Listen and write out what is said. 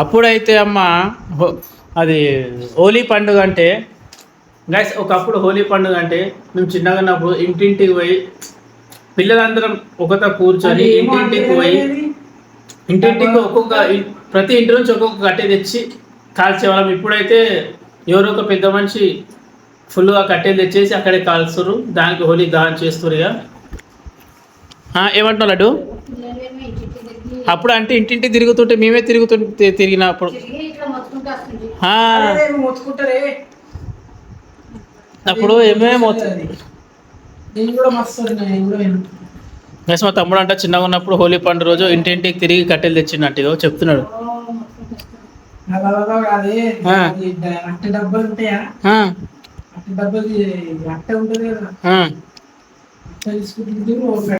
అప్పుడైతే అమ్మ అది హోలీ పండుగ అంటే గైస్, ఒకప్పుడు హోలీ పండుగ అంటే మేము చిన్నగా ఉన్నప్పుడు ఇంటింటికి పోయి పిల్లలందరం ఒకతో కూర్చొని ఇంటింటికి పోయి ఇంటింటికి ప్రతి ఇంటి నుంచి ఒక్కొక్క కట్టె తెచ్చి కాల్చేవాళ్ళం. ఇప్పుడైతే ఎవరో ఒక పెద్ద మనిషి ఫుల్గా కట్టెలు తెచ్చేసి అక్కడే కాల్స్తారు, దానికి హోలీ దహనం చేస్తారు. ఇక ఏమంటున్నా లడ్డు? అప్పుడు అంటే ఇంటింటి తిరుగుతుంటే మేమే తిరిగినప్పుడు అప్పుడు ఏమేమి మా తమ్ముడు అంటే చిన్నగా ఉన్నప్పుడు హోలీ పండుగ రోజు ఇంటింటికి తిరిగి కట్టెలు తెచ్చినట్టు చెప్తున్నాడు. అట్టే డబ్బులు ఉంటాయా? అట్టే డబ్బులు అట్టే ఉంటుంది కదా, అట్టే తీసుకుంటుంది.